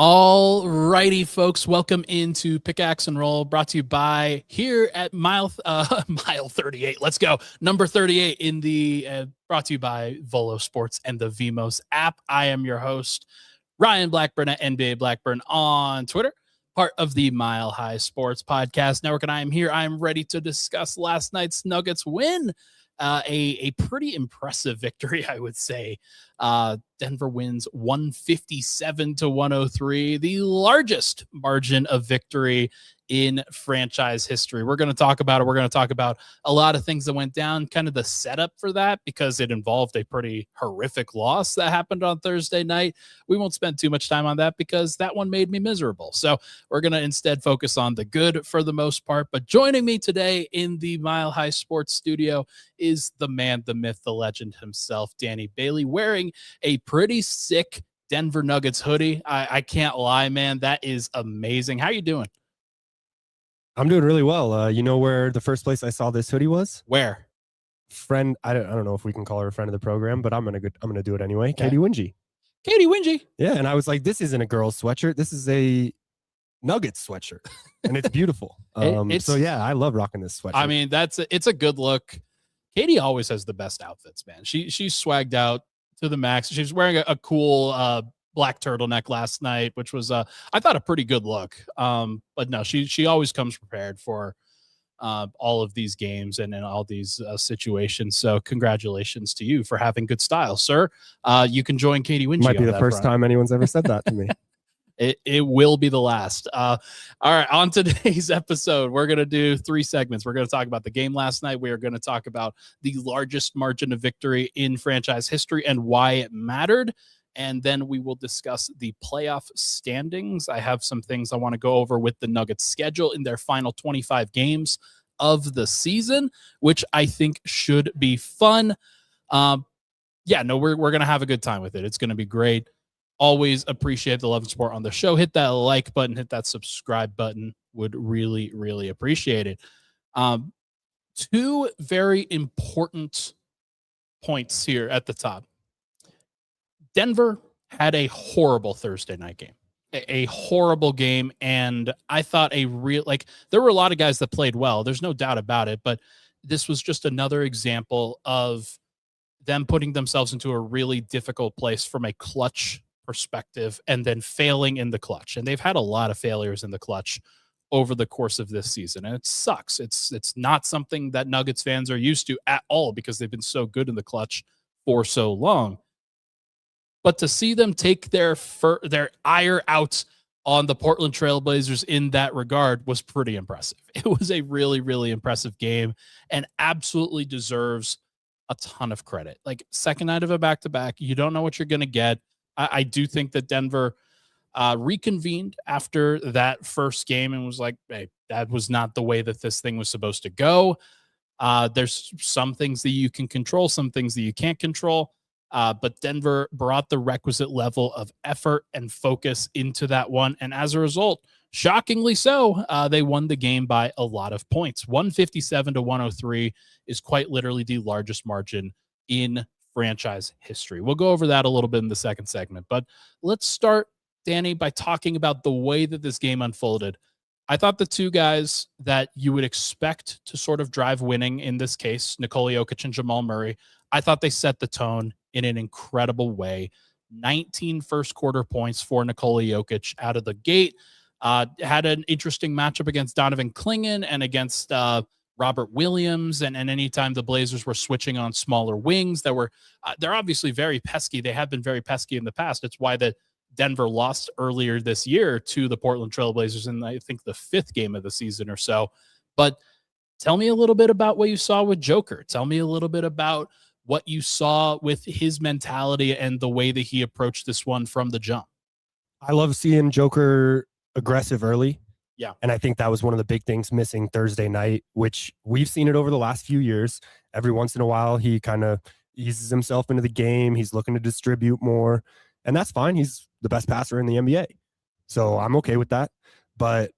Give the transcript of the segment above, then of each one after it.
All righty, folks. Welcome into Pickaxe and Roll, brought to you by here at mile 38. Let's go. Number 38 in the brought to you by Volo Sports and the Vimos app. I am your host, Ryan Blackburn at NBA Blackburn on Twitter, part of the Mile High Sports Podcast Network. And I am here. I am ready to discuss last night's Nuggets win. A pretty impressive victory, I would say. Denver wins 157-103, the largest margin of victory in franchise history. We're going to talk about it. We're going to talk about a lot of things that went down, kind of the setup for that, because it involved a pretty horrific loss that happened on Thursday night. We won't spend too much time on that because that one made me miserable. So we're going to instead focus on the good for the most part. But joining me today in the Mile High Sports studio is the man, the myth, the legend himself, Danny Bailey, wearing a pretty sick Denver Nuggets hoodie. I can't lie, man. That is amazing. How you doing? I'm doing really well. You know where the first place I saw this hoodie was? Where? Friend, I don't know if we can call her a friend of the program, but I'm gonna do it anyway. Okay. Katie Wingy. Katie Wingy. Yeah, and I was like, this isn't a girl's sweatshirt. This is a Nuggets sweatshirt, and it's beautiful. So yeah, I love rocking this sweatshirt. I mean, it's a good look. Katie always has the best outfits, man. She's swagged out to the max. She's wearing a cool black turtleneck last night, which was I thought a pretty good look. But no, she always comes prepared for all of these games and in all these situations. So congratulations to you for having good style, sir. You can join Katie Wingy. Might be the first time anyone's ever said that to me. It will be the last. All right, on today's episode, we're going to do 3 segments. We're going to talk about the game last night. We are going to talk about the largest margin of victory in franchise history and why it mattered. And then we will discuss the playoff standings. I have some things I want to go over with the Nuggets schedule in their final 25 games of the season, which I think should be fun. We're going to have a good time with it. It's going to be great. Always appreciate the love and support on the show. Hit that like button, hit that subscribe button. Would really, really appreciate it. 2 very important points here at the top. Denver had a horrible Thursday night game, a horrible game. And I thought there were a lot of guys that played well. There's no doubt about it. But this was just another example of them putting themselves into a really difficult place from a clutch perspective and then failing in the clutch. And they've had a lot of failures in the clutch over the course of this season. And it sucks. It's not something that Nuggets fans are used to at all because they've been so good in the clutch for so long. But to see them take their ire out on the Portland Trailblazers in that regard was pretty impressive. It was a really, really impressive game and absolutely deserves a ton of credit. Like, second night of a back-to-back, you don't know what you're going to get. I do think that Denver reconvened after that first game and was like, hey, that was not the way that this thing was supposed to go. There's some things that you can control, some things that you can't control. But Denver brought the requisite level of effort and focus into that one. And as a result, shockingly so, they won the game by a lot of points. 157-103 is quite literally the largest margin in franchise history. We'll go over that a little bit in the second segment. But let's start, Danny, by talking about the way that this game unfolded. I thought the 2 guys that you would expect to sort of drive winning in this case, Nikola Jokic and Jamal Murray, I thought they set the tone in an incredible way. 19 first quarter points for Nikola Jokic out of the gate. Had an interesting matchup against Donovan Clingan and against Robert Williams. And anytime the Blazers were switching on smaller wings that were, they're obviously very pesky. They have been very pesky in the past. It's why that Denver lost earlier this year to the Portland Trailblazers in, I think, the 5th game of the season or so. But tell me a little bit about what you saw with Joker. Tell me a little bit about what you saw with his mentality and the way that he approached this one from the jump. I love seeing Joker aggressive early. Yeah. And I think that was one of the big things missing Thursday night, which we've seen it over the last few years. Every once in a while, he kind of eases himself into the game. He's looking to distribute more, and that's fine. He's the best passer in the NBA. So I'm okay with that. But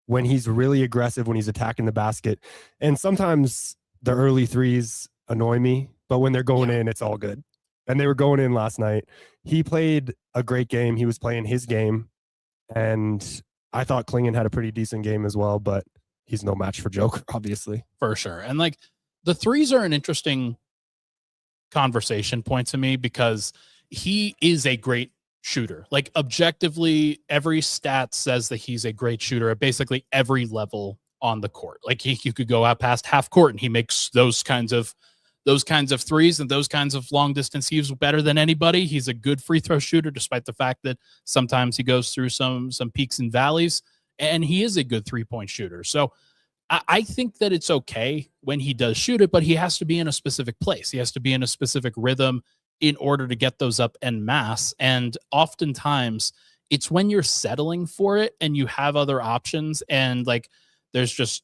when he's really aggressive, when he's attacking the basket, and sometimes the early threes annoy me, but when they're going in, it's all good. And they were going in last night. He played a great game. He was playing his game. And I thought Klingon had a pretty decent game as well, but he's no match for Joker, obviously. For sure. And like the threes are an interesting conversation point to me because he is a great shooter. Like objectively, every stat says that he's a great shooter at basically every level on the court. Like you could go out past half court and he makes those kinds of threes and those kinds of long distance heaves better than anybody. He's a good free throw shooter, despite the fact that sometimes he goes through some peaks and valleys, and he is a good 3-point shooter. So I think that it's okay when he does shoot it, but he has to be in a specific place. He has to be in a specific rhythm in order to get those up en masse. And oftentimes it's when you're settling for it and you have other options and like there's just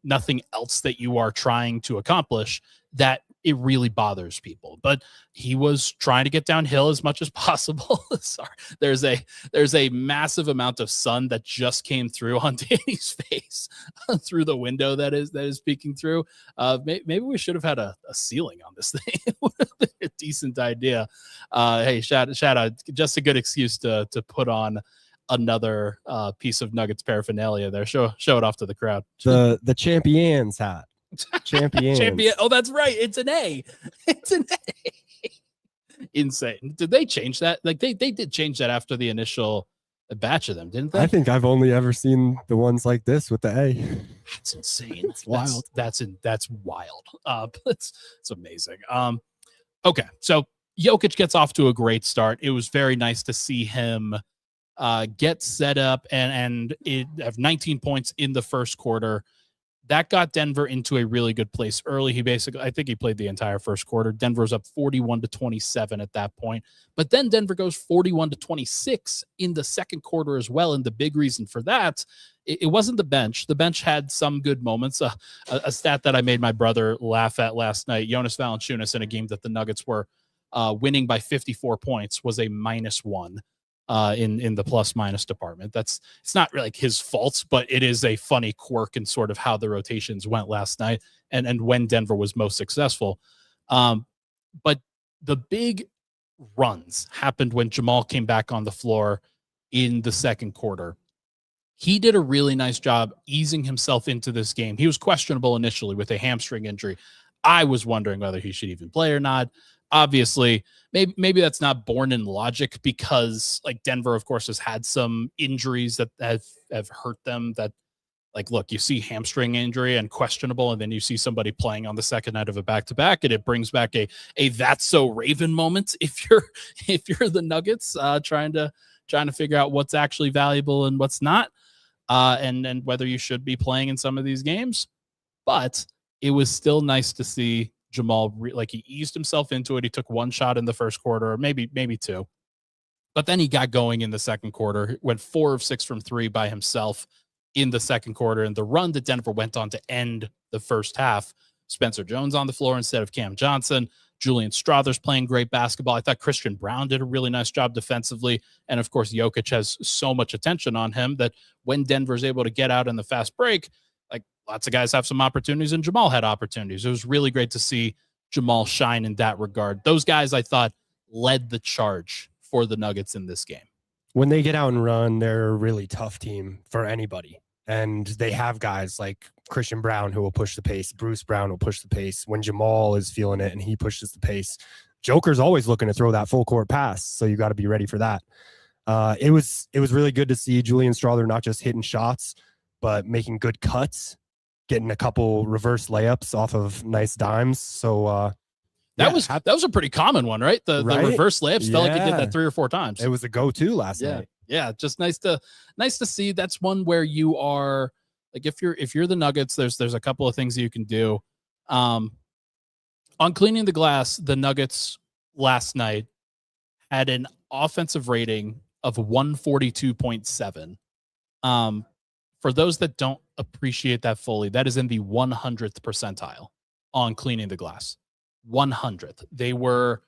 nothing else that you are trying to accomplish that it really bothers people. But he was trying to get downhill as much as possible. Sorry. There's a massive amount of sun that just came through on Danny's face through the window that is peeking through. Maybe we should have had a ceiling on this thing. It would have been a decent idea. Hey, shout out, just a good excuse to put on another piece of Nuggets paraphernalia there. Show it off to the crowd. The champions hat. Champions. Champion. Oh, that's right. It's an A. It's an A. Insane. Did they change that? Like they did change that after the initial batch of them, didn't they? I think I've only ever seen the ones like this with the A. That's insane. It's wild. That's wild. It's amazing. Okay, so Jokic gets off to a great start. It was very nice to see him get set up and have 19 points in the first quarter. That got Denver into a really good place early. I think he played the entire first quarter. Denver's up 41-27 at that point. But then Denver goes 41-26 in the second quarter as well. And the big reason for that, it wasn't the bench. The bench had some good moments. A stat that I made my brother laugh at last night, Jonas Valanciunas in a game that the Nuggets were winning by 54 points was a -1. In the plus minus department. It's not really like his fault, but it is a funny quirk in sort of how the rotations went last night and when Denver was most successful. But the big runs happened when Jamal came back on the floor in the second quarter. He did a really nice job easing himself into this game. He was questionable initially with a hamstring injury. I was wondering whether he should even play or not. Obviously, maybe that's not born in logic because like Denver, of course, has had some injuries that have hurt them that like, look, you see hamstring injury and questionable, and then you see somebody playing on the second night of a back-to-back, and it brings back a that's so Raven moment if you're the Nuggets trying to figure out what's actually valuable and what's not, and whether you should be playing in some of these games. But it was still nice to see Jamal, he eased himself into it. He took one shot in the first quarter, or maybe two. But then he got going in the second quarter, went 4 of 6 from 3 by himself in the second quarter. And the run that Denver went on to end the first half, Spencer Jones on the floor instead of Cam Johnson. Julian Strawther's playing great basketball. I thought Christian Brown did a really nice job defensively. And of course, Jokic has so much attention on him that when Denver's able to get out in the fast break, lots of guys have some opportunities, and Jamal had opportunities. It was really great to see Jamal shine in that regard. Those guys, I thought, led the charge for the Nuggets in this game. When they get out and run, they're a really tough team for anybody. And they have guys like Christian Brown who will push the pace. Bruce Brown will push the pace. When Jamal is feeling it and he pushes the pace, Joker's always looking to throw that full court pass. So you got to be ready for that. It was really good to see Julian Strawther not just hitting shots, but making good cuts, getting a couple reverse layups off of nice dimes. So that was a pretty common one, right? The reverse layups felt like he did that 3 or 4 times. It was a go-to last night. Yeah, just nice to see. That's one where you are like if you're the Nuggets, there's a couple of things that you can do. On cleaning the glass, the Nuggets last night had an offensive rating of 142.7. For those that don't appreciate that fully, that is in the 100th percentile on cleaning the glass. 100th. They were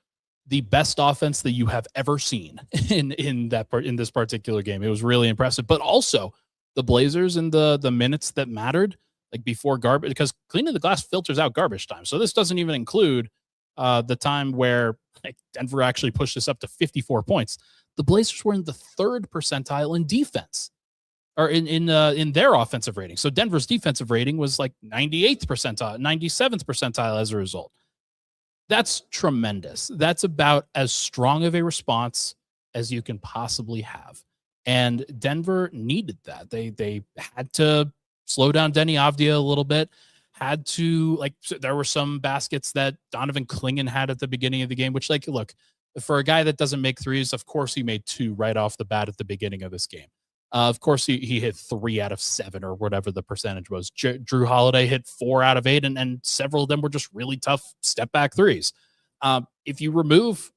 the best offense that you have ever seen in this particular game. It was really impressive. But also the Blazers in the minutes that mattered, like before garbage, because cleaning the glass filters out garbage time. So this doesn't even include the time where Denver actually pushed this up to 54 points. the Blazers were in the 3rd percentile in defense, or in their offensive rating. So Denver's defensive rating was like 98th percentile, 97th percentile as a result. That's tremendous. That's about as strong of a response as you can possibly have. And Denver needed that. They had to slow down Denny Avdia a little bit, had to, like, there were some baskets that Donovan Clingan had at the beginning of the game, which, like, look, for a guy that doesn't make threes, of course he made 2 right off the bat at the beginning of this game. Of course he hit 3 out of 7 or whatever the percentage was. Drew Holiday hit 4 out of 8, and several of them were just really tough step back threes. If you remove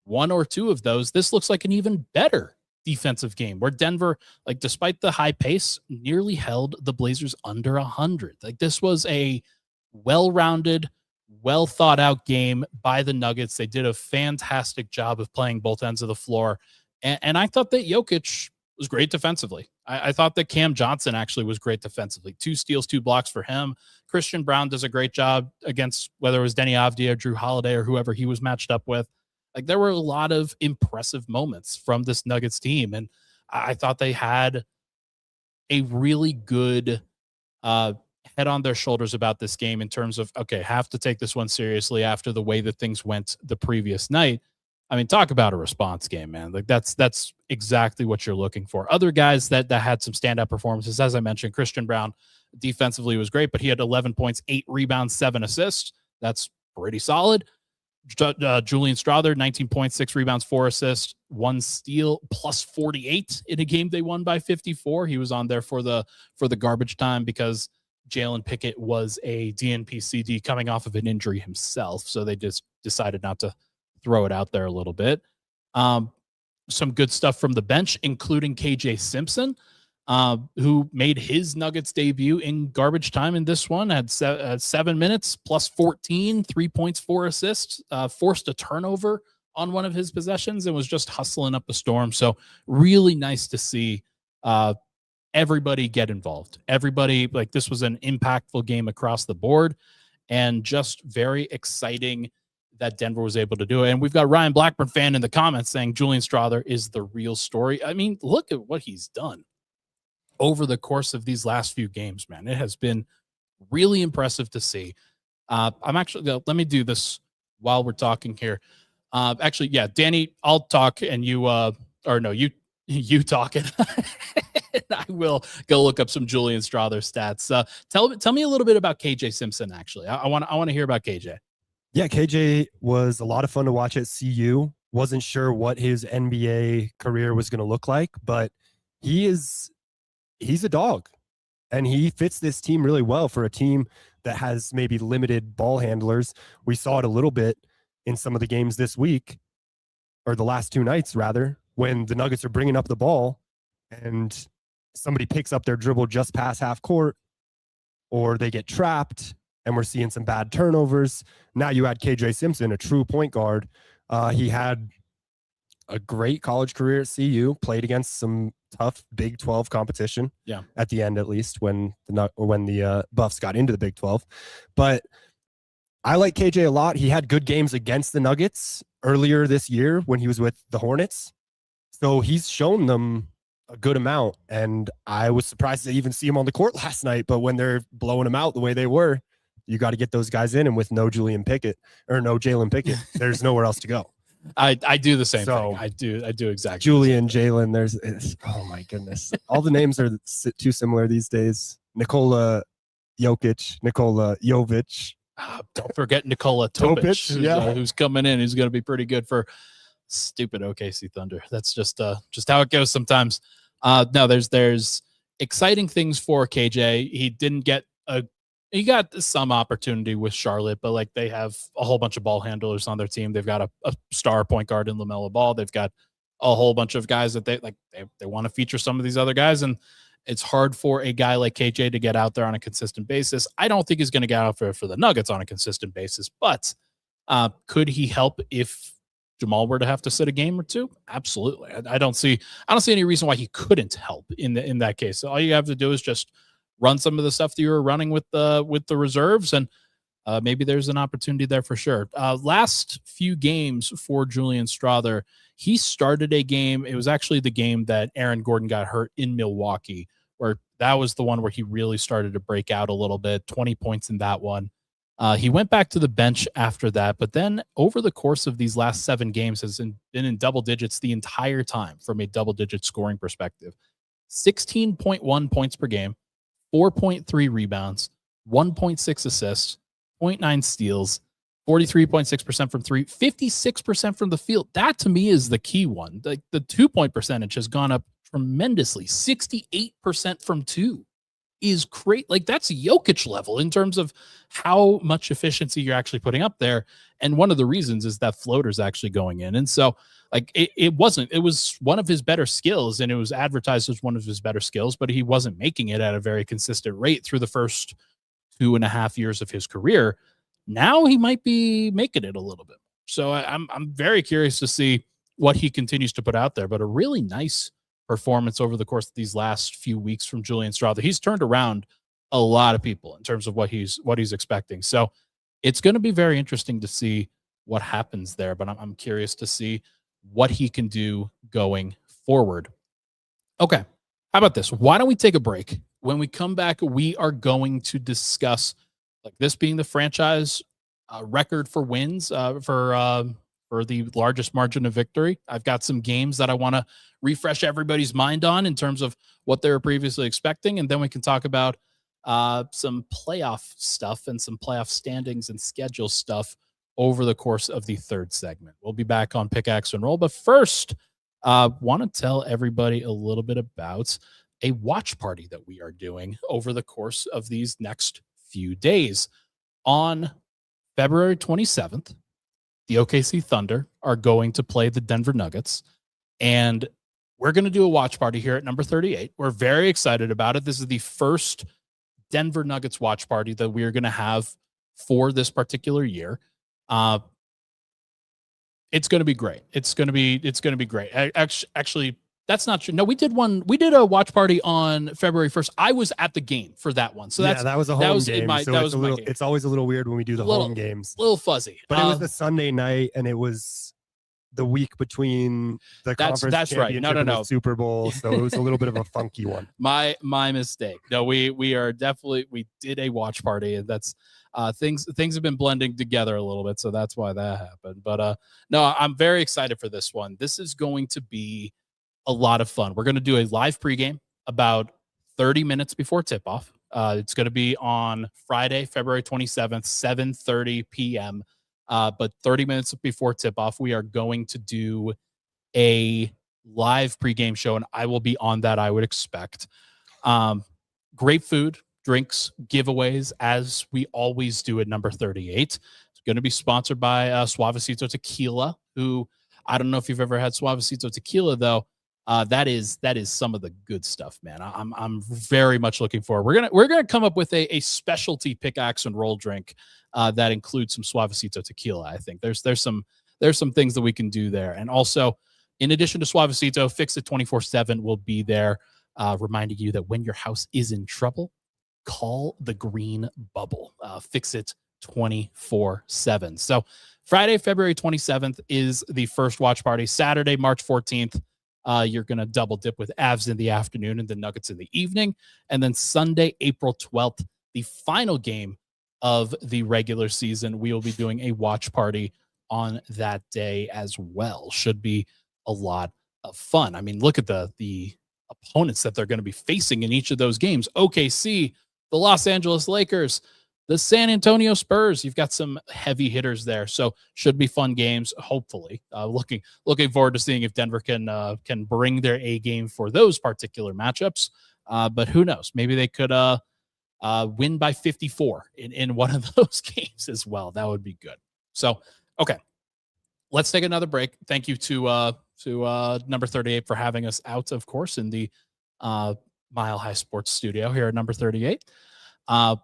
1 or 2 of those, this looks like an even better defensive game where Denver, like, despite the high pace, nearly held the Blazers under 100. Like, this was a well-rounded, well thought out game by the Nuggets. They did a fantastic job of playing both ends of the floor. And I thought that Jokic was great defensively. I thought that Cam Johnson actually was great defensively. 2 steals, 2 blocks for him. Christian Brown does a great job against whether it was Denny Avdia, Drew Holiday, or whoever he was matched up with. Like, there were a lot of impressive moments from this Nuggets team. And I thought they had a really good head on their shoulders about this game in terms of, okay, have to take this one seriously after the way that things went the previous night. I mean, talk about a response game, man. Like, that's exactly what you're looking for. Other guys that had some standout performances, as I mentioned, Christian Brown defensively was great, but he had 11 points, 8 rebounds, 7 assists. That's pretty solid. Julian Strawther, 19 points, 6 rebounds, 4 assists, 1 steal, plus 48 in a game they won by 54. He was on there for the garbage time because Jalen Pickett was a DNP-CD coming off of an injury himself, so they just decided not to throw it out there a little bit. Some good stuff from the bench, including KJ Simpson, who made his Nuggets debut in garbage time in this one, had 7 minutes, plus 14, 3 points, 4 assists, forced a turnover on one of his possessions and was just hustling up the storm. So really nice to see everybody get involved. Everybody, like, this was an impactful game across the board and just very exciting that Denver was able to do it. And we've got Ryan Blackburn fan in the comments saying Julian Strawther is the real story. I mean, look at what he's done over the course of these last few games, man. It has been really impressive to see. I'm actually, let me do this while we're talking here. Actually, yeah, Danny, I'll talk and you, you talk and I will go look up some Julian Strawther stats. Tell me a little bit about KJ Simpson. Actually, I want to hear about KJ. Yeah, KJ was a lot of fun to watch at CU. Wasn't sure what his NBA career was going to look like, but he's a dog, and he fits this team really well for a team that has maybe limited ball handlers. We saw it a little bit in some of the games this week, or the last 2 nights rather, when the Nuggets are bringing up the ball and somebody picks up their dribble just past half court, or they get trapped and we're seeing some bad turnovers. Now you add KJ Simpson, a true point guard. He had a great college career at CU, played against some tough Big 12 competition. Yeah. At the end, at least, when the Buffs got into the Big 12. But I like KJ a lot. He had good games against the Nuggets earlier this year when he was with the Hornets. So he's shown them a good amount. And I was surprised to even see him on the court last night. But when they're blowing him out the way they were, you got to get those guys in. And with no Jalen Pickett, there's nowhere else to go. I do the same thing. I do exactly. Julian, Jalen, oh my goodness. All the names are too similar these days. Nikola Jokic, Nikola Jovic. Don't forget Nikola Topic, who's coming in. Who's going to be pretty good for stupid OKC Thunder. That's just how it goes sometimes. No, there's exciting things for KJ. He got some opportunity with Charlotte, but like they have a whole bunch of ball handlers on their team. They've got a star point guard in LaMelo Ball. They've got a whole bunch of guys that they want to feature some of these other guys. And it's hard for a guy like KJ to get out there on a consistent basis. I don't think he's going to get out for the Nuggets on a consistent basis, but could he help if Jamal were to have to sit a game or 2? Absolutely. I don't see any reason why he couldn't help in that case. So all you have to do is just run some of the stuff that you were running with the reserves, and maybe there's an opportunity there for sure. Last few games for Julian Strother, he started a game. It was actually the game that Aaron Gordon got hurt in Milwaukee, where that was the one where he really started to break out a little bit, 20 points in that one. He went back to the bench after that, but then over the course of these last 7 games has been in double digits the entire time from a double-digit scoring perspective. 16.1 points per game, 4.3 rebounds, 1.6 assists, 0.9 steals, 43.6% from 3, 56% from the field. That to me is the key one. The 2-point percentage has gone up tremendously. 68% from 2 is great. Like, that's Jokic level in terms of how much efficiency you're actually putting up there. And one of the reasons is that floater's actually going in. And so, like, it was one of his better skills, and it was advertised as one of his better skills, but he wasn't making it at a very consistent rate through the first 2.5 years of his career. Now he might be making it a little bit. So I'm very curious to see what he continues to put out there, but a really nice performance over the course of these last few weeks from Julian Strother. He's turned around a lot of people in terms of what he's expecting. So it's going to be very interesting to see what happens there, but I'm curious to see what he can do going forward. Okay. How about this? Why don't we take a break? When we come back, we are going to discuss, like, this being the franchise record for wins for the largest margin of victory. I've got some games that I want to refresh everybody's mind on in terms of what they were previously expecting, and then we can talk about some playoff stuff and some playoff standings and schedule stuff over the course of the third segment. We'll be back on Pickaxe and Roll, but first, want to tell everybody a little bit about a watch party that we are doing over the course of these next few days. On February 27th, the OKC Thunder are going to play the Denver Nuggets, and we're going to do a watch party here at number 38. We're very excited about it. This is the first Denver Nuggets watch party that we're going to have for this particular year. It's going to be great. It's going to be great. Actually, that's not true. No, we did a watch party on February 1st. I was at the game for that one. So that was a home game. It's always a little weird when we do the home games. A little fuzzy. But it was the Sunday night, and it was the week between the conference championship and the Super Bowl, so it was a little bit of a funky one. My mistake. No, we did a watch party, and that's things have been blending together a little bit, so that's why that happened. But no, I'm very excited for this one. This is going to be a lot of fun. We're going to do a live pregame about 30 minutes before tip-off. It's going to be on Friday, February 27th, 7:30 p.m. But 30 minutes before tip-off, we are going to do a live pregame show, and I will be on that, I would expect. Great food, drinks, giveaways, as we always do at number 38. It's going to be sponsored by Suavecito Tequila, who, I don't know if you've ever had Suavecito Tequila, though. That is some of the good stuff, man. I'm very much looking forward. We're gonna come up with a specialty pickaxe and roll drink that includes some Suavecito tequila. I think there's some things that we can do there, and also in addition to Suavecito, Fix It 24/7 will be there, reminding you that when your house is in trouble, call the Green Bubble. Fix It 24/7. So Friday, February 27th is the first watch party. Saturday, March 14th. You're going to double dip with Avs in the afternoon and the Nuggets in the evening. And then Sunday, April 12th, the final game of the regular season, we will be doing a watch party on that day as well. Should be a lot of fun. I mean, look at the opponents that they're going to be facing in each of those games. OKC, the Los Angeles Lakers, the San Antonio Spurs. You've got some heavy hitters there, so should be fun games. Hopefully, looking forward to seeing if Denver can bring their A game for those particular matchups. But who knows? Maybe they could win by 54 in one of those games as well. That would be good. So, okay, let's take another break. Thank you to number 38 for having us out, of course, in the Mile High Sports Studio here at number 38.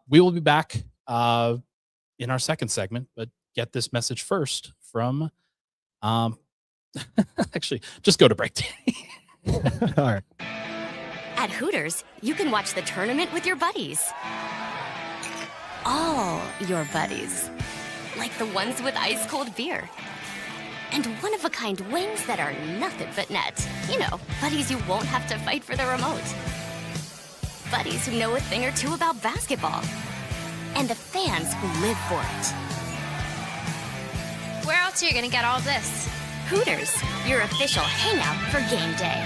We will be back in our second segment, but get this message first from actually, just go to break. All right. At Hooters, you can watch the tournament with your buddies. all your buddies. Like the ones with ice-cold beer. And one-of-a-kind wings that are nothing but net. You know, buddies you won't have to fight for the remote. Buddies who know a thing or two about basketball. And the fans who live for it. Where else are you gonna get all this? Hooters, your official hangout for game day.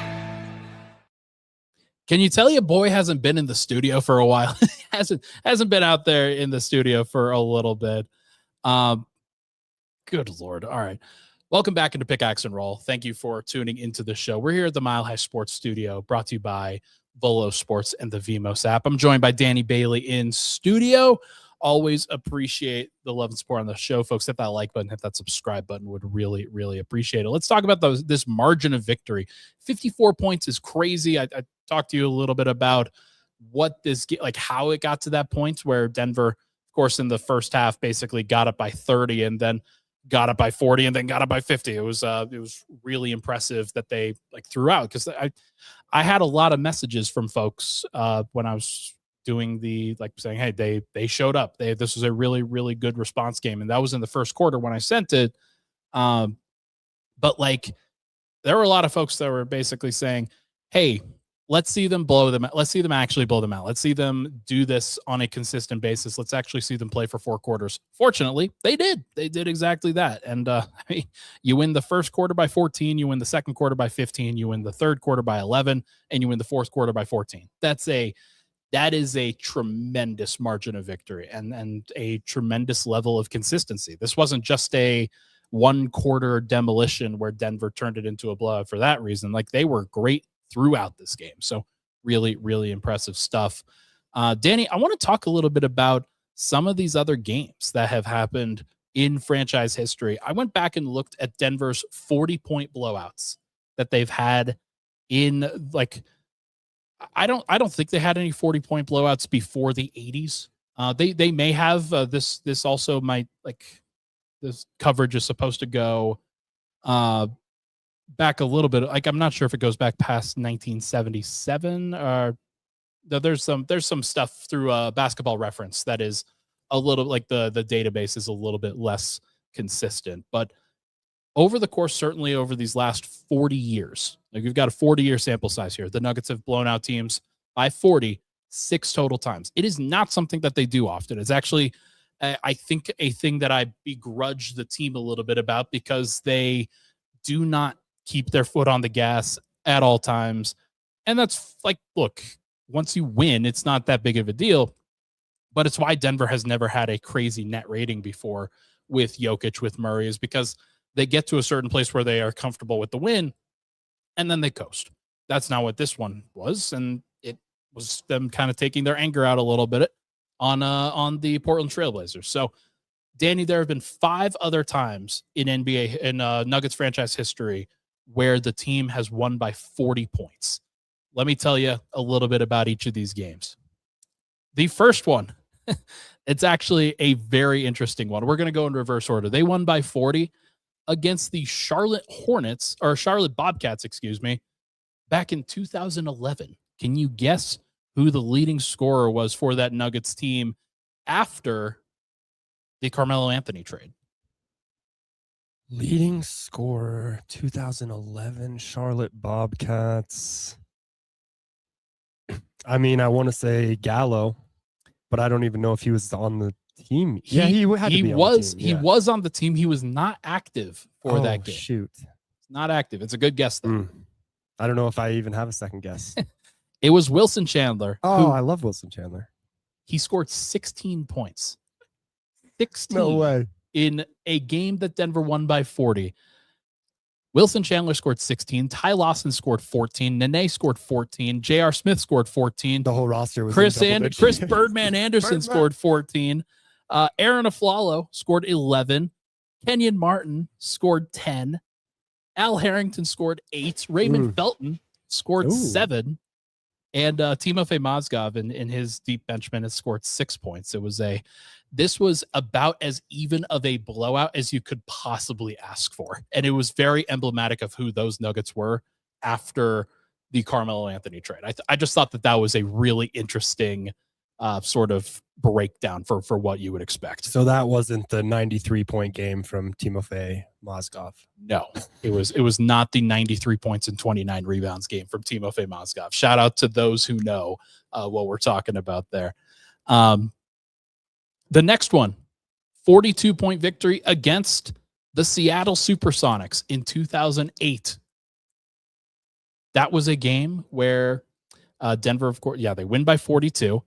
Can you tell your boy hasn't been in the studio for a while? hasn't been out there in the studio for a little bit. Good Lord. All right. Welcome back into Pickaxe and Roll. Thank you for tuning into the show. We're here at the Mile High Sports Studio, brought to you by Volo Sports and the Vimos app. I'm joined by Danny Bailey in studio. Always appreciate the love and support on the show, folks. Hit that like button, hit that subscribe button. Would really, really appreciate it. Let's talk about this margin of victory. 54 points is crazy. I talked to you a little bit about what this, like how it got to that point where Denver, of course, in the first half, basically got up by 30 and then got up by 40 and then got up by 50. It was really impressive that they like threw out, because I had a lot of messages from folks when I was doing the, like, saying, hey, they showed up. This was a really, really good response game. And that was in the first quarter when I sent it. But like, there were a lot of folks that were basically saying, hey, let's see them blow them out. Let's see them actually blow them out. Let's see them do this on a consistent basis. Let's actually see them play for 4 quarters. Fortunately, they did. They did exactly that. And I mean, you win the first quarter by 14, you win the second quarter by 15, you win the third quarter by 11, and you win the fourth quarter by 14. That is a tremendous margin of victory and a tremendous level of consistency. This wasn't just a 1 quarter demolition where Denver turned it into a blowout for that reason. Like, they were great throughout this game. So really, really impressive stuff. Danny, I want to talk a little bit about some of these other games that have happened in franchise history. I went back and looked at Denver's 40-point blowouts that they've had in, like, I don't think they had any 40-point blowouts before the 80s. They may have. This also might, like, this coverage is supposed to go back a little bit. Like, I'm not sure if it goes back past 1977 or there's some stuff through Basketball Reference that is a little, like, the database is a little bit less consistent. But over the course, certainly over these last 40 years, like, we've got a 40-year sample size here. The Nuggets have blown out teams by 40 6 total times. It is not something that they do often. It's actually, I think, a thing that I begrudge the team a little bit about, because they do not keep their foot on the gas at all times. And that's, like, look, once you win, it's not that big of a deal. But it's why Denver has never had a crazy net rating before with Jokic, with Murray, is because they get to a certain place where they are comfortable with the win, and then they coast. That's not what this one was, and it was them kind of taking their anger out a little bit on the Portland Trailblazers. So, Danny, there have been 5 other times in Nuggets franchise history where the team has won by 40 points. Let me tell you a little bit about each of these games. The first one, it's actually a very interesting one. We're going to go in reverse order. They won by 40 against the Charlotte Bobcats, back in 2011. Can you guess who the leading scorer was for that Nuggets team after the Carmelo Anthony trade? Leading scorer, 2011 Charlotte Bobcats. I mean, I want to say Gallo, but I don't even know if he was on the team. He was on the team. He was not active for that game. Shoot. Not active. It's a good guess, though. I don't know if I even have a second guess. It was Wilson Chandler. Oh, I love Wilson Chandler. He scored 16 points. 16. No way. In a game that Denver won by 40. Wilson Chandler scored 16. Ty Lawson scored 14. Nene scored 14. J.R. Smith scored 14. The whole roster was Chris Birdman Anderson scored 14. Aaron Aflalo scored 11. Kenyon Martin scored 10. Al Harrington scored 8. Raymond Felton scored 7. And Timofey Mozgov in his deep bench minutes scored 6 points. This was about as even of a blowout as you could possibly ask for. And it was very emblematic of who those Nuggets were after the Carmelo Anthony trade. I just thought that was a really interesting sort of breakdown for what you would expect. So that wasn't the 93-point game from Timofey Mozgov. No, it was not the 93 points and 29 rebounds game from Timofey Mozgov. Shout out to those who know what we're talking about there. The next one, 42-point victory against the Seattle Supersonics in 2008. That was a game where Denver, of course, they win by 42.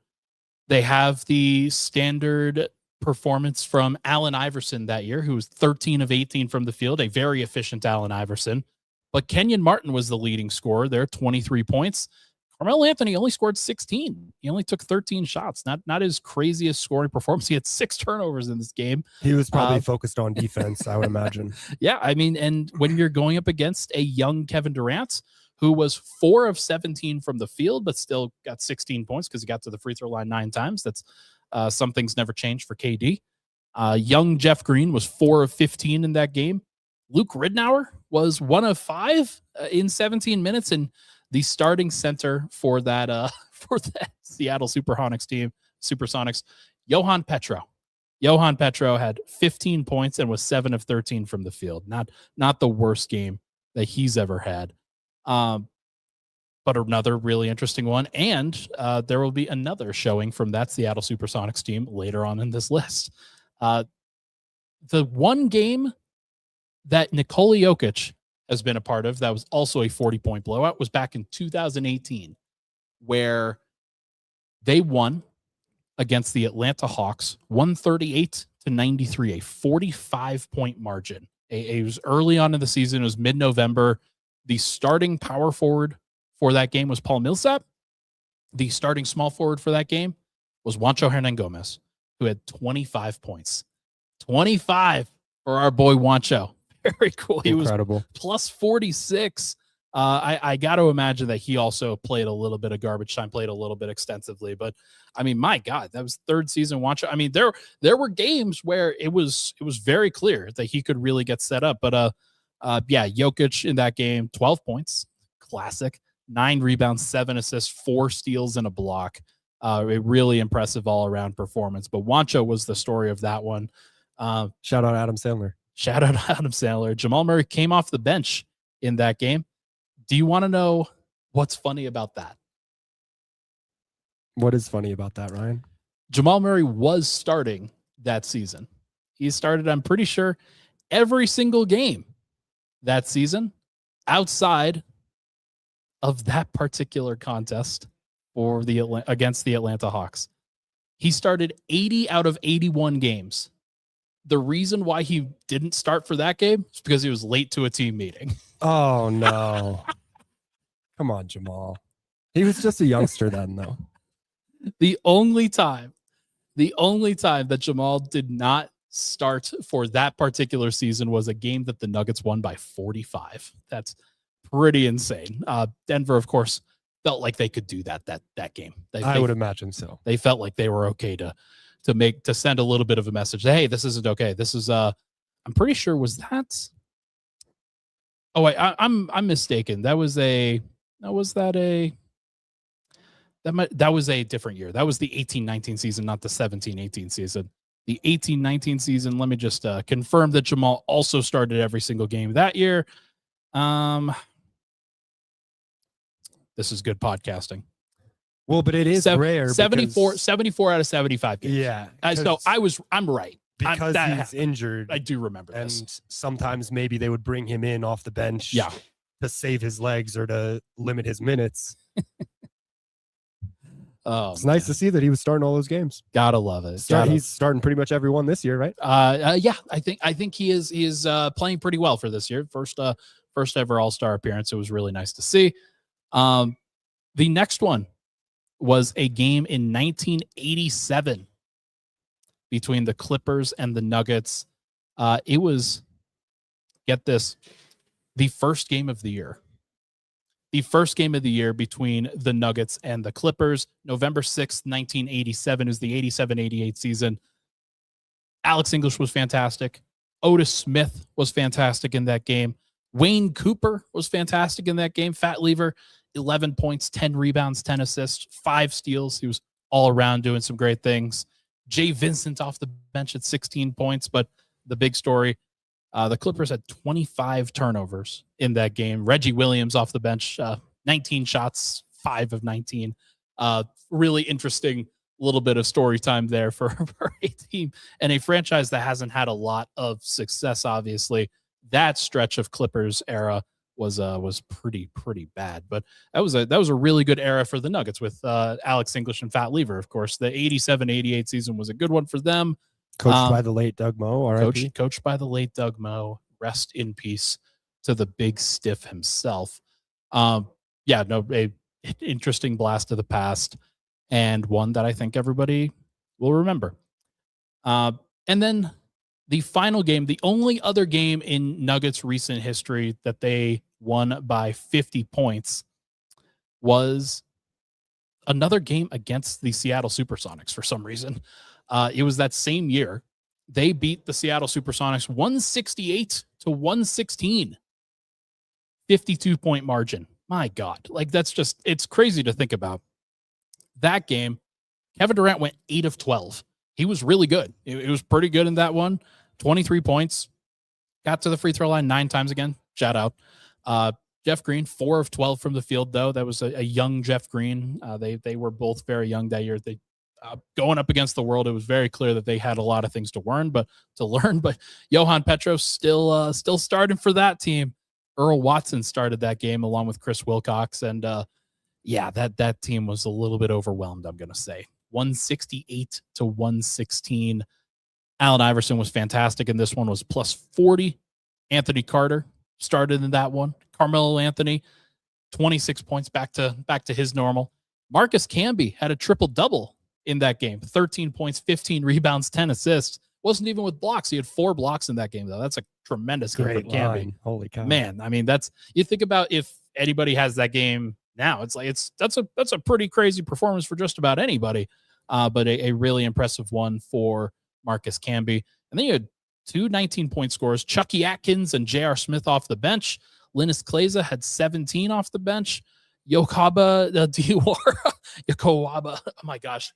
They have the standard performance from Allen Iverson that year, who was 13 of 18 from the field, a very efficient Allen Iverson. But Kenyon Martin was the leading scorer there, 23 points. Carmelo Anthony only scored 16. He only took 13 shots. Not his craziest scoring performance. He had 6 turnovers in this game. He was probably focused on defense, I would imagine. Yeah, I mean, and when you're going up against a young Kevin Durant, who was 4 of 17 from the field, but still got 16 points because he got to the free throw line 9 times. That's something's never changed for KD. Young Jeff Green was 4 of 15 in that game. Luke Ridnour was 1 of 5 in 17 minutes, and the starting center for that Seattle Supersonics, Johan Petro. Johan Petro had 15 points and was 7 of 13 from the field. Not the worst game that he's ever had. But another really interesting one. And there will be another showing from that Seattle Supersonics team later on in this list. The one game that Nikola Jokic has been a part of that was also a 40-point blowout was back in 2018, where they won against the Atlanta Hawks 138-93, a 45-point margin. It was early on in the season. It was mid-November. The starting power forward for that game was Paul Millsap. The starting small forward for that game was Juancho Hernangomez, who had 25 points. 25 for our boy Juancho. Very cool. He Incredible. was plus 46. I got to imagine that he also played a little bit of garbage time, played a little bit extensively. But I mean, my God, that was third season Juancho. I mean, there were games where it was very clear that he could really get set up. But Jokic in that game, 12 points, classic, 9 rebounds, 7 assists, 4 steals, and a block. A really impressive all-around performance. But Juancho was the story of that one. Shout out Adam Sandler. Jamal Murray came off the bench in that game. Do you want to know what's funny about that? What is funny about that, Ryan? Jamal Murray was starting that season. He started, I'm pretty sure, every single game that season outside of that particular contest for against the Atlanta Hawks. He started 80 out of 81 games. The reason why he didn't start for that game is because he was late to a team meeting. Oh, no. Come on, Jamal. He was just a youngster then, though. The only time that Jamal did not start for that particular season was a game that the Nuggets won by 45. That's pretty insane. Denver, of course, felt like they could do that game. I would imagine so. They felt like they were okay to send a little bit of a message. Hey, this isn't okay. This is I'm pretty sure was that. Oh wait, I'm mistaken. That was a different year. That was the 18-19 season, not the 17-18 season. The 18-19 season, let me just confirm that Jamal also started every single game that year. This is good podcasting. Well, but it is rare. 74 out of 75 games. Yeah. So I'm right. Because he's injured. I do remember this. And sometimes maybe they would bring him in off the bench to save his legs or to limit his minutes. It's nice to see that he was starting all those games. Gotta love it. He's starting pretty much every one this year, right? Yeah, I think he is playing pretty well for this year. First ever All-Star appearance. It was really nice to see. The next one was a game in 1987 between the Clippers and the Nuggets. It was, get this, the first game of the year. The first game of the year between the Nuggets and the Clippers. November 6th, 1987 is the 87-88 season. Alex English was fantastic. Otis Smith was fantastic in that game. Wayne Cooper was fantastic in that game. Fat Lever, 11 points, 10 rebounds, 10 assists, 5 steals. He was all around doing some great things. Jay Vincent off the bench at 16 points, but the big story, the Clippers had 25 turnovers in that game. Reggie Williams off the bench, 19 shots, 5 of 19. Really interesting little bit of story time there for a team and a franchise that hasn't had a lot of success. Obviously, that stretch of Clippers era was pretty bad, but that was a really good era for the Nuggets with Alex English and Fat Lever. Of course, the 87-88 season was a good one for them. Coached by the late Doug Moe. R.I.P. Coached by the late Doug Moe. Rest in peace to the big stiff himself. A interesting blast of the past, and one that I think everybody will remember. And then the final game, the only other game in Nuggets recent history that they won by 50 points, was another game against the Seattle Supersonics for some reason. It was that same year. They beat the Seattle Supersonics 168-116. 52-point margin. My God. Like, it's crazy to think about. That game, Kevin Durant went 8 of 12. He was really good. It was pretty good in that one. 23 points. Got to the free throw line 9 times again. Shout out. Jeff Green, 4 of 12 from the field, though. That was a young Jeff Green. They were both very young that year. They going up against the world, it was very clear that they had a lot of things to learn. But Johan Petros still starting for that team. Earl Watson started that game along with Chris Wilcox, and that team was a little bit overwhelmed, I'm gonna say. 168-116. Allen Iverson was fantastic, and this one was plus 40. Anthony Carter started in that one. Carmelo Anthony, 26 points, back to his normal. Marcus Camby had a triple-double in that game. 13 points, 15 rebounds, 10 assists. Wasn't even with blocks. He had 4 blocks in that game, though. That's a tremendous game for Camby. Holy cow. Man, I mean, you think about if anybody has that game now, it's like that's a pretty crazy performance for just about anybody. But a really impressive one for Marcus Camby. And then you had 2 19-point scores, Chucky Atkins and J.R. Smith off the bench. Linus Kleza had 17 off the bench. Yokaba Diawara. Yokowaba. Oh my gosh.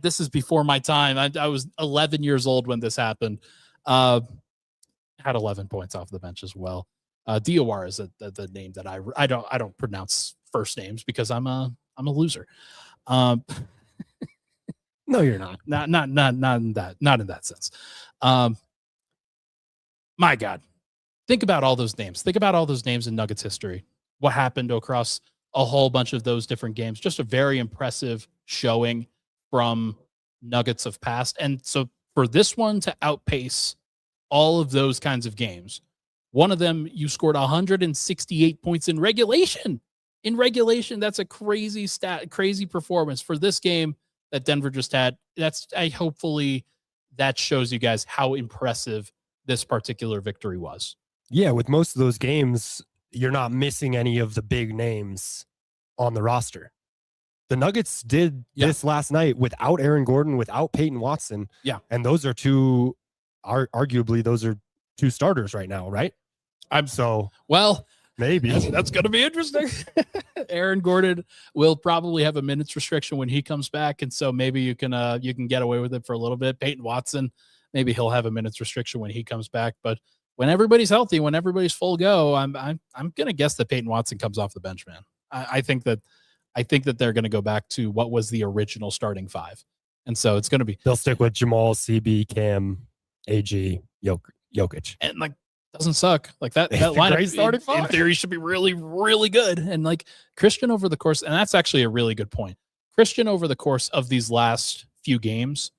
This is before my time. I was 11 years old when this happened. Had 11 points off the bench as well. Diawara is the name that I don't pronounce first names because I'm a loser. No, you're not. Not in that sense. My God, think about all those names. Think about all those names in Nuggets history. What happened across a whole bunch of those different games? Just a very impressive showing from Nuggets of past. And so for this one to outpace all of those kinds of games, one of them, you scored 168 points in regulation. In regulation, that's a crazy stat, crazy performance for this game that Denver just had. Hopefully that shows you guys how impressive this particular victory was. Yeah, with most of those games, you're not missing any of the big names on the roster. The Nuggets did this last night without Aaron Gordon, without Peyton Watson. Yeah. And those are arguably those are 2 starters right now, right? Maybe that's going to be interesting. Aaron Gordon will probably have a minutes restriction when he comes back, and so maybe you can get away with it for a little bit. Peyton Watson, maybe he'll have a minutes restriction when he comes back, but when everybody's healthy, when everybody's full go, I'm going to guess that Peyton Watson comes off the bench, man. I think that they're going to go back to what was the original starting 5, and so it's going to be they'll stick with Jamal, CB, Cam, AG, Jokic, and like. Doesn't suck. Like that lineup in theory should be really, really good. And like Christian over the course, and that's actually a really good point. Christian over the course of these last few games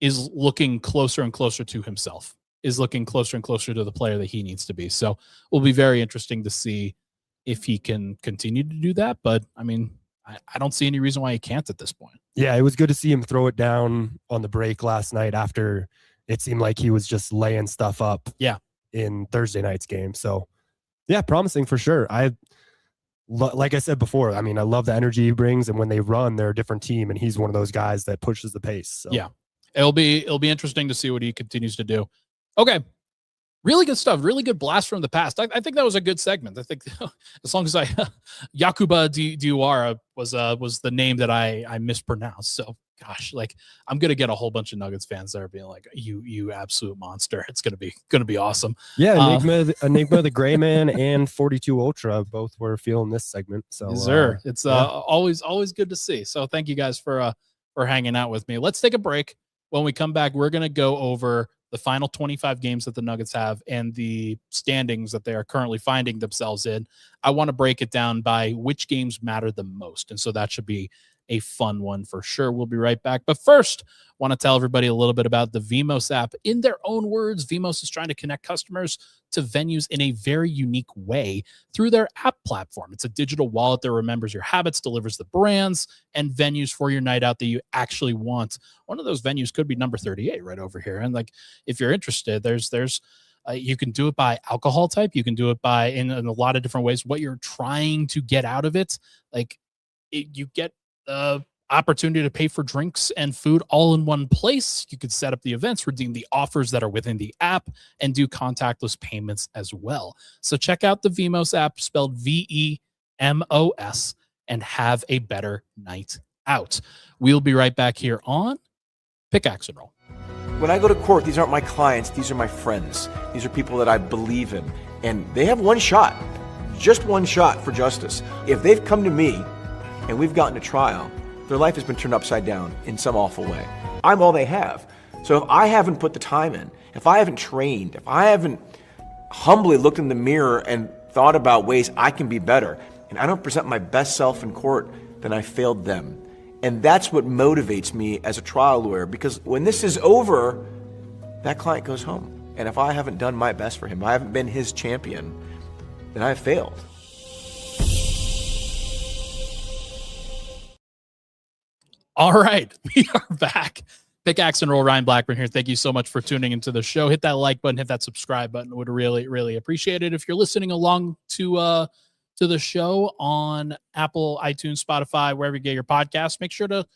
is looking closer and closer to himself, is looking closer and closer to the player that he needs to be. So it will be very interesting to see if he can continue to do that. But I mean, I don't see any reason why he can't at this point. Yeah, it was good to see him throw it down on the break last night after it seemed like he was just laying stuff up. Yeah. In Thursday night's game. So yeah, promising for sure. Like I said before, I mean, I love the energy he brings, and when they run, they're a different team, and he's one of those guys that pushes the pace. So. Yeah, it'll be interesting to see what he continues to do. Okay, Really good stuff. Really good blast from the past. I think that was a good segment. I think as long as Yakuba Diawara was the name that I mispronounced. So gosh, like I'm gonna get a whole bunch of Nuggets fans there being like, you absolute monster. It's gonna be awesome. Yeah, Enigma the Gray Man and 42 Ultra both were feeling this segment. So sir, it's always good to see. So thank you guys for hanging out with me. Let's take a break. When we come back, we're gonna go over the final 25 games that the Nuggets have and the standings that they are currently finding themselves in. I want to break it down by which games matter the most. And so that should be a fun one for sure. We'll be right back. But first, I want to tell everybody a little bit about the Vimos app. In their own words, Vimos is trying to connect customers to venues in a very unique way through their app platform. It's a digital wallet that remembers your habits, delivers the brands and venues for your night out that you actually want. One of those venues could be number 38 right over here. And like, if you're interested, there's you can do it by alcohol type. You can do it by in a lot of different ways. What you're trying to get out of it, you get the opportunity to pay for drinks and food all in one place. You could set up the events, redeem the offers that are within the app, and do contactless payments as well. So check out the Vimos app, spelled VEMOS, and have a better night out. We'll be right back here on Pickaxe and Roll. When I go to court, these aren't my clients, these are my friends. These are people that I believe in, and they have one shot, just one shot for justice. If they've come to me and we've gotten to trial, their life has been turned upside down in some awful way. I'm all they have. So if I haven't put the time in, if I haven't trained, if I haven't humbly looked in the mirror and thought about ways I can be better, and I don't present my best self in court, then I failed them. And that's what motivates me as a trial lawyer, because when this is over, that client goes home. And if I haven't done my best for him, I haven't been his champion, then I've failed. All right, we are back. Pickaxe and Roll, Ryan Blackburn here. Thank you so much for tuning into the show. Hit that like button, hit that subscribe button. Would really, really appreciate it. If you're listening along to the show on Apple, iTunes, Spotify, wherever you get your podcasts, make sure to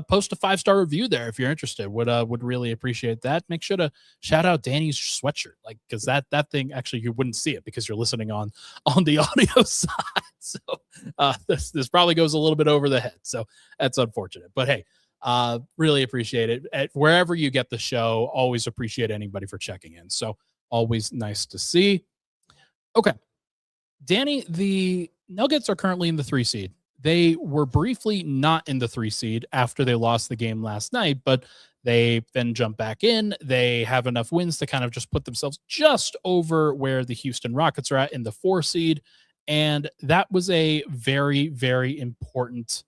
post a 5-star review there if you're interested. Would really appreciate that. Make sure to shout out Danny's sweatshirt, because that thing, actually you wouldn't see it because you're listening on the audio side. So this probably goes a little bit over the head. So that's unfortunate. But hey, really appreciate it. Wherever you get the show, always appreciate anybody for checking in. So always nice to see. Okay. Danny, the Nuggets are currently in the 3 seed. They were briefly not in the 3 seed after they lost the game last night, but they then jump back in. They have enough wins to kind of just put themselves just over where the Houston Rockets are at in the 4 seed. And that was a very, very important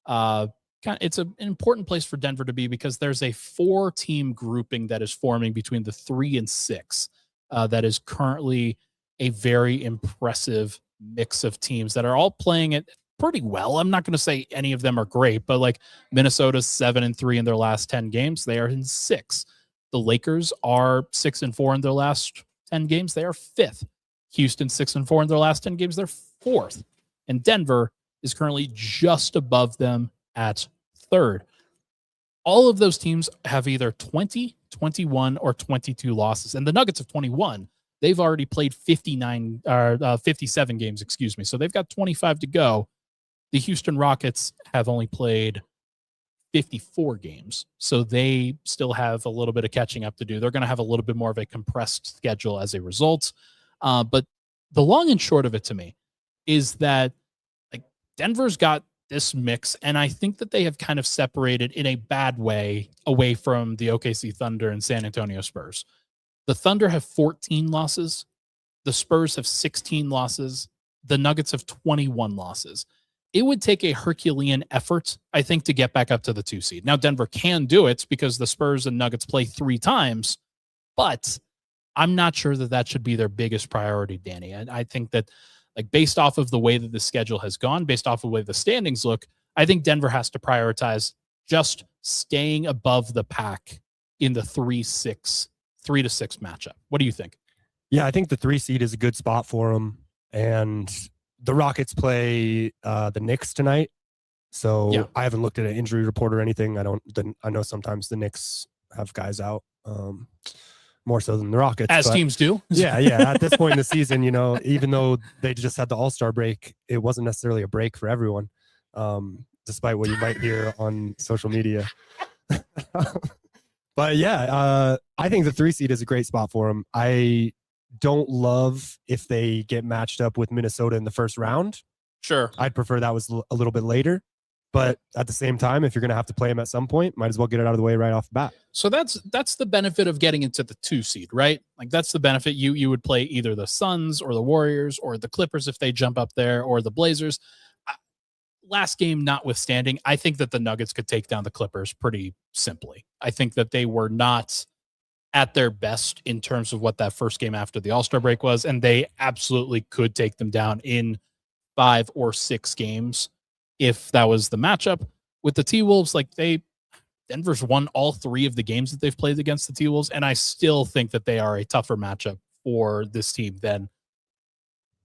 it's an important place for Denver to be, because there's a 4-team grouping that is forming between the 3 and 6 that is currently a very impressive mix of teams that are all playing it pretty well. I'm not going to say any of them are great, but like Minnesota's 7-3 in their last 10 games. They are in 6th. The Lakers are 6-4 in their last 10 games. They are 5th. Houston 6-4 in their last 10 games. They're 4th. And Denver is currently just above them at 3rd. All of those teams have either 20, 21, or 22 losses. And the Nuggets have 21. They've already played 57 games, excuse me. So they've got 25 to go. The Houston Rockets have only played 54 games. So they still have a little bit of catching up to do. They're going to have a little bit more of a compressed schedule as a result. But the long and short of it to me is that like Denver's got this mix, and I think that they have kind of separated in a bad way away from the OKC Thunder and San Antonio Spurs. The Thunder have 14 losses. The Spurs have 16 losses. The Nuggets have 21 losses. It would take a Herculean effort, I think, to get back up to the 2 seed. Now, Denver can do it because the Spurs and Nuggets play 3 times, but I'm not sure that that should be their biggest priority, Danny. And I think that, like, based off of the way that the schedule has gone, based off of the way the standings look, I think Denver has to prioritize just staying above the pack in the 3 to 6 matchup. What do you think? Yeah, I think the 3 seed is a good spot for them. And the Rockets play the Knicks tonight. So yeah. I haven't looked at an injury report or anything. I know sometimes the Knicks have guys out. more so than the Rockets. As but teams do. yeah. At this point in the season, even though they just had the All-Star break, it wasn't necessarily a break for everyone, despite what you might hear on social media. But yeah, I think the 3 seed is a great spot for them. I don't love if they get matched up with Minnesota in the first round. Sure. I'd prefer that was a little bit later. But at the same time, if you're going to have to play them at some point, might as well get it out of the way right off the bat. So that's the benefit of getting into the 2 seed, right? Like that's the benefit. You would play either the Suns or the Warriors or the Clippers if they jump up there, or the Blazers. Last game notwithstanding, I think that the Nuggets could take down the Clippers pretty simply. I think that they were not at their best in terms of what that first game after the All-Star break was, and they absolutely could take them down in 5 or 6 games if that was the matchup. With the T-Wolves, like Denver's won all 3 of the games that they've played against the T-Wolves, and I still think that they are a tougher matchup for this team than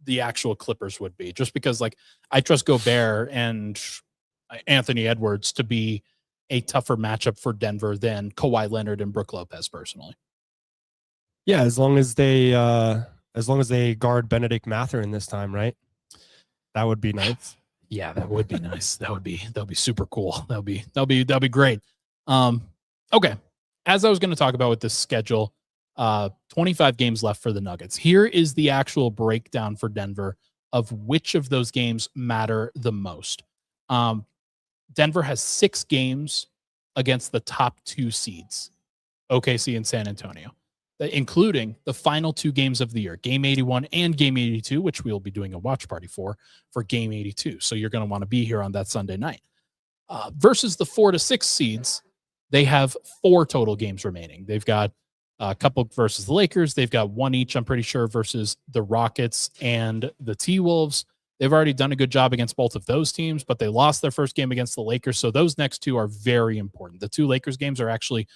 the actual Clippers would be, just because like I trust Gobert and Anthony Edwards to be a tougher matchup for Denver than Kawhi Leonard and Brook Lopez personally. Yeah, as long as they guard Benedict Mathurin this time, right? That would be nice. Yeah, that would be nice. That would be super cool. That'll be great. Okay. As I was going to talk about with this schedule, 25 games left for the Nuggets. Here is the actual breakdown for Denver of which of those games matter the most. Denver has 6 games against the top 2 seeds, OKC and San Antonio, including the final 2 games of the year, Game 81 and Game 82, which we'll be doing a watch party for Game 82. So you're going to want to be here on that Sunday night. Versus the 4 to 6 seeds, they have 4 total games remaining. They've got a couple versus the Lakers. They've got 1 each, I'm pretty sure, versus the Rockets and the T-Wolves. They've already done a good job against both of those teams, but they lost their first game against the Lakers. So those next 2 are very important. The 2 Lakers games are actually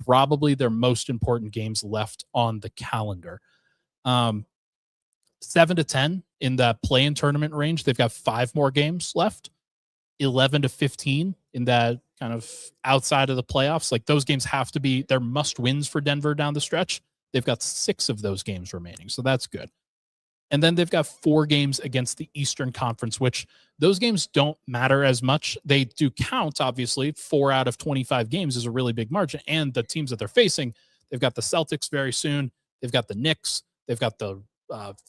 probably their most important games left on the calendar. 7 to 10 in that play-in tournament range. They've got 5 more games left. 11 to 15 in that kind of outside of the playoffs. Like those games have to be, they're must wins for Denver down the stretch. They've got 6 of those games remaining. So that's good. And then they've got 4 games against the Eastern Conference, which those games don't matter as much. They do count, obviously. 4 out of 25 games is a really big margin. And the teams that they're facing, they've got the Celtics very soon. They've got the Knicks. They've got the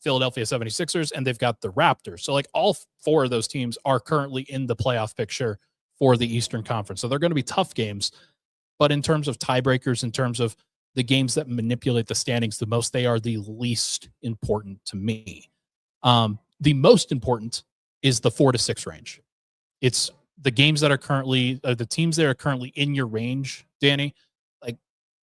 Philadelphia 76ers, and they've got the Raptors. So like all 4 of those teams are currently in the playoff picture for the Eastern Conference. So they're going to be tough games. But in terms of tiebreakers, in terms of the games that manipulate the standings the most, they are the least important to me. The most important is the 4 to 6 range. It's the games that are currently, the teams that are currently in your range, Danny. Like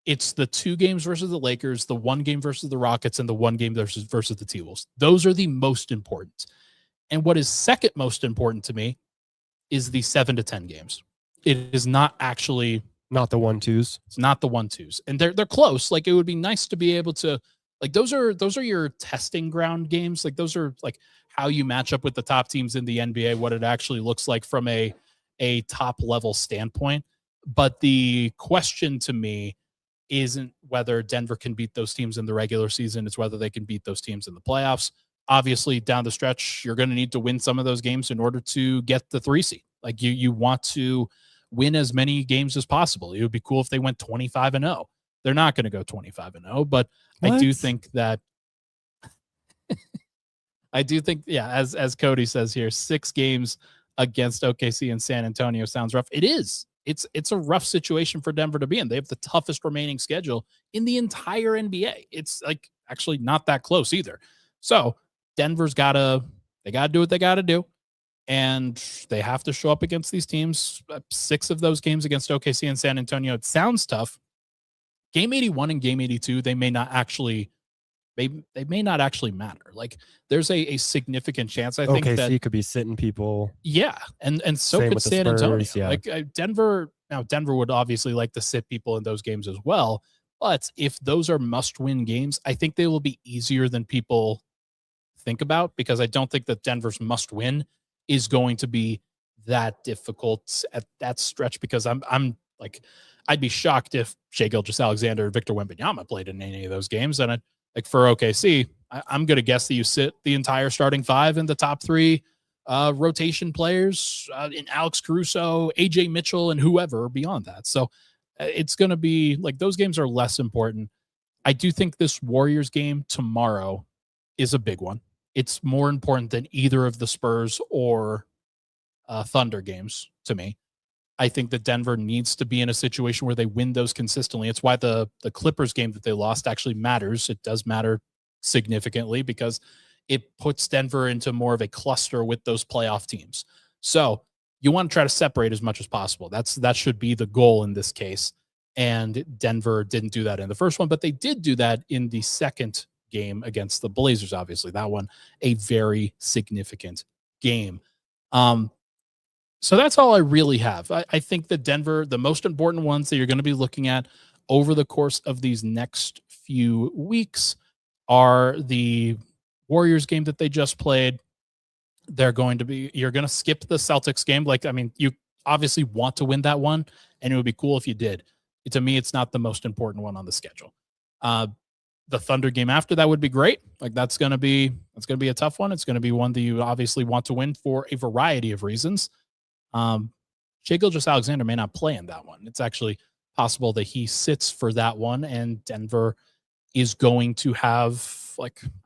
it's the 2 games versus the Lakers, the 1 game versus the Rockets, and the 1 game versus the T-Wolves. Those are the most important. And what is second most important to me is the 7 to 10 games. It is not actually not the 1-2s. It's not the 1-2s, and they're close. Like it would be nice to be able to, like those are your testing ground games. Like those are like how you match up with the top teams in the NBA, what it actually looks like from a top level standpoint. But the question to me isn't whether Denver can beat those teams in the regular season. It's whether they can beat those teams in the playoffs. Obviously, down the stretch, you're going to need to win some of those games in order to get the 3 seed. Like you want to win as many games as possible. It would be cool if they went 25-0. They're not going to go 25-0, but what? I do think that yeah, as Cody says here, 6 games against OKC and San Antonio sounds rough. It is. It's a rough situation for Denver to be in. They have the toughest remaining schedule in the entire NBA. It's like actually not that close either. So Denver's got to do what they got to do. And they have to show up against these teams. 6 of those games against OKC and San Antonio. It sounds tough. Game 81 and Game 82, they may not actually matter. Like there's a significant chance. I think OKC could be sitting people. Yeah, and so Same could San Antonio. Yeah. Like Denver would obviously like to sit people in those games as well. But if those are must-win games, I think they will be easier than people think about, because I don't think that Denver's must-win is going to be that difficult at that stretch, because I'm Like, I'd be shocked if Shai Gilgeous-Alexander or Victor Wembanyama played in any of those games. And like for OKC, I'm going to guess that you sit the entire starting five in the top three rotation players in Alex Caruso, AJ Mitchell, and whoever beyond that. So it's going to be like those games are less important. I do think this Warriors game tomorrow is a big one. It's more important than either of the Spurs or Thunder games to me. I think that Denver needs to be in a situation where they win those consistently. It's why the Clippers game that they lost actually matters. It does matter significantly because it puts Denver into more of a cluster with those playoff teams. So you want to try to separate as much as possible. That should be the goal in this case. And Denver didn't do that in the first one, but they did do that in the second game against the Blazers. Obviously, that one a very significant game. So that's all I really have. I think that Denver, the most important ones that you're going to be looking at over the course of these next few weeks are the Warriors game that they just played. You're going to skip the Celtics game. Like, I mean, you obviously want to win that one, and it would be cool if you did. To me, it's not the most important one on the schedule. The Thunder game after that would be great. Like that's going to be a tough one. It's going to be one that you obviously want to win for a variety of reasons. Shai Gilgeous-Alexander may not play in that one. It's actually possible that he sits for that one, and Denver is going to have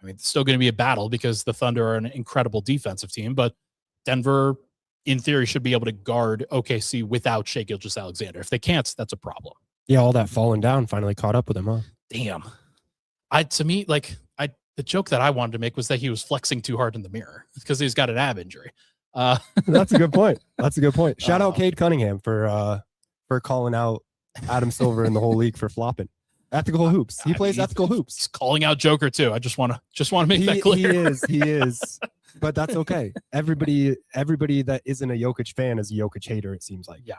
it's still going to be a battle because the Thunder are an incredible defensive team, but Denver, in theory, should be able to guard OKC without Shai Gilgeous-Alexander. If they can't, that's a problem. Yeah, all that falling down finally caught up with him, huh? Damn. The joke that I wanted to make was that he was flexing too hard in the mirror because he's got an ab injury. That's a good point. Shout out Cade Cunningham for calling out Adam Silver and the whole league for flopping. Ethical hoops. He plays ethical hoops. He's calling out Joker too. I just want to make that clear. He is. But that's okay. Everybody that isn't a Jokic fan is a Jokic hater, it seems like. Yeah.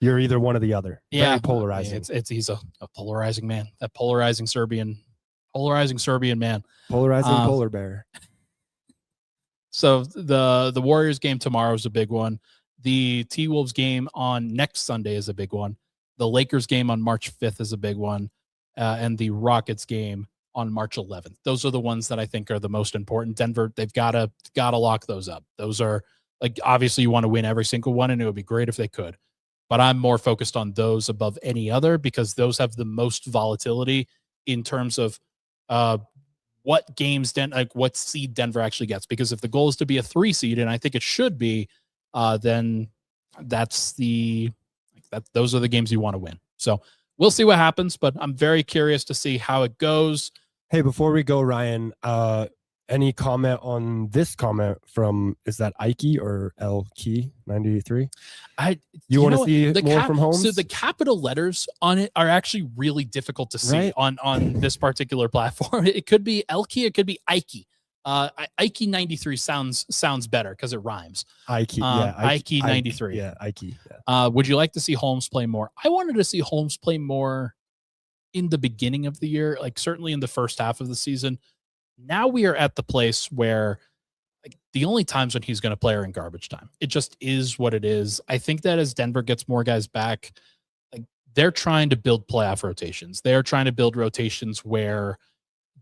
You're either one or the other. Yeah. Very polarizing. He's a polarizing man. That polarizing Serbian man. Polarizing polar bear. So the Warriors game tomorrow is a big one. The T-Wolves game on next Sunday is a big one. The Lakers game on March 5th is a big one. And the Rockets game on March 11th. Those are the ones that I think are the most important. Denver, they've got to lock those up. Those are obviously you want to win every single one, and it would be great if they could. But I'm more focused on those above any other because those have the most volatility in terms of what games what seed Denver actually gets. Because if the goal is to be a 3 seed, and I think it should be, then those are the games you want to win. So we'll see what happens, but I'm very curious to see how it goes. Hey, before we go, Ryan, any comment on this comment from, is that Ike or L Key 93? You want to see more from Holmes? So the capital letters on it are actually really difficult to see on this particular platform. It could be L Key, it could be Ike. Ike 93 sounds better because it rhymes. Ike 93. Yeah, Ike. Yeah. Would you like to see Holmes play more? I wanted to see Holmes play more in the beginning of the year, like certainly in the first half of the season. Now we are at the place where the only times when he's going to play are in garbage time. It just is what it is. I think that as Denver gets more guys back, they're trying to build playoff rotations. They're trying to build rotations where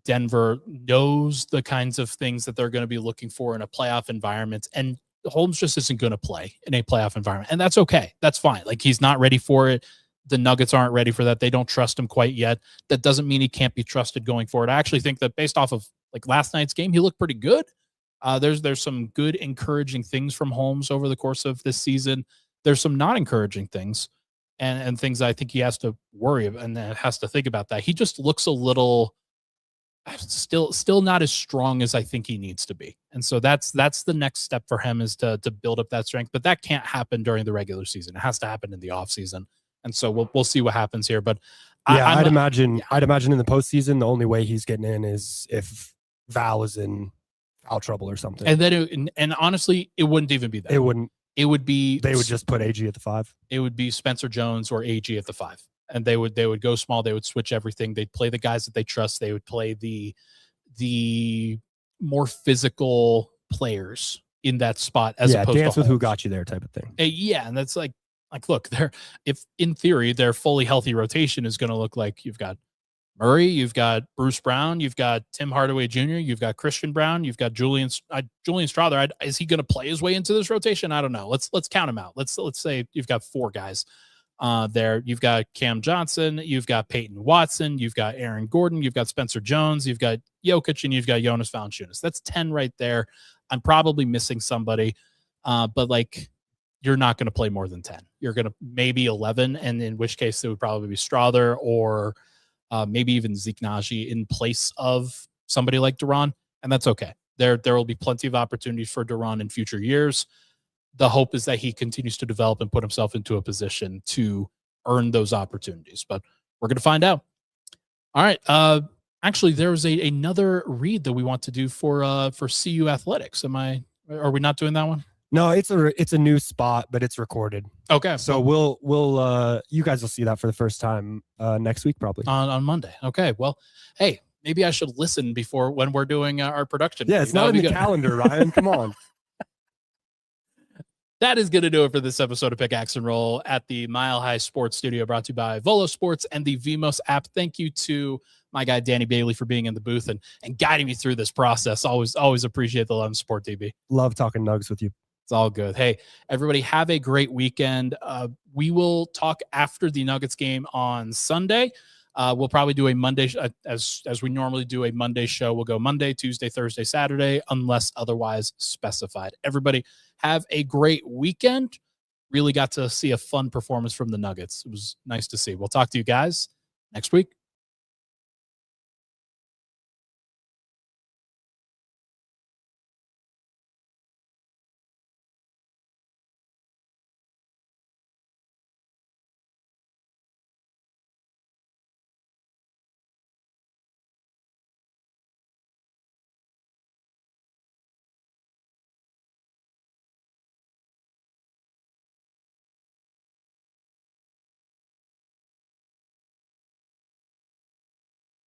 Denver knows the kinds of things that they're going to be looking for in a playoff environment. And Holmes just isn't going to play in a playoff environment. And that's okay. That's fine. He's not ready for it. The Nuggets aren't ready for that. They don't trust him quite yet. That doesn't mean he can't be trusted going forward. I actually think that based off of last night's game, he looked pretty good. There's some good encouraging things from Holmes over the course of this season. There's some not encouraging things and things I think he has to worry about and has to think about that. He just looks a little still not as strong as I think he needs to be. And so that's the next step for him is to build up that strength, but that can't happen during the regular season. It has to happen in the off season. And so we'll see what happens here. But I'd imagine in the postseason, the only way he's getting in is if Val is in foul trouble or something. And then, and honestly, it wouldn't even be that. It wouldn't. It would be. They would just put AG at the 5. It would be Spencer Jones or AG at the 5, and they would go small. They would switch everything. They'd play the guys that they trust. They would play the more physical players in that spot. As opposed dance to with who Holmes. got you there type of thing. Yeah, and that's Like, look, if in theory their fully healthy rotation is going to look like you've got Murray, you've got Bruce Brown, you've got Tim Hardaway Jr., you've got Christian Brown, you've got Julian Strother. Is he going to play his way into this rotation? I don't know. Let's count him out. Let's say you've got 4 guys there. You've got Cam Johnson, you've got Peyton Watson, you've got Aaron Gordon, you've got Spencer Jones, you've got Jokic, and you've got Jonas Valanciunas. That's 10 right there. I'm probably missing somebody, but like, you're not going to play more than 10. You're going to maybe 11, and in which case it would probably be Strother or maybe even Zeke Naji in place of somebody like Duran, and that's okay. There will be plenty of opportunities for Duran in future years. The hope is that he continues to develop and put himself into a position to earn those opportunities, but we're going to find out. All right. Actually, there was another read that we want to do for CU Athletics. Are we not doing that one? No, it's a new spot, but it's recorded. Okay. So we'll you guys will see that for the first time next week, probably on Monday. Okay. Well, hey, maybe I should listen before when we're doing our production. Yeah, it's not in the calendar, Ryan. Come on. That is going to do it for this episode of Pickaxe and Roll at the Mile High Sports Studio, brought to you by Volo Sports and the Vimos app. Thank you to my guy Danny Bailey for being in the booth and guiding me through this process. Always appreciate the love and support, DB. Love talking Nugs with you. It's all good. Hey, everybody, have a great weekend. We will talk after the Nuggets game on Sunday. We'll probably do a Monday, as we normally do a Monday show. We'll go Monday, Tuesday, Thursday, Saturday, unless otherwise specified. Everybody, have a great weekend. Really got to see a fun performance from the Nuggets. It was nice to see. We'll talk to you guys next week.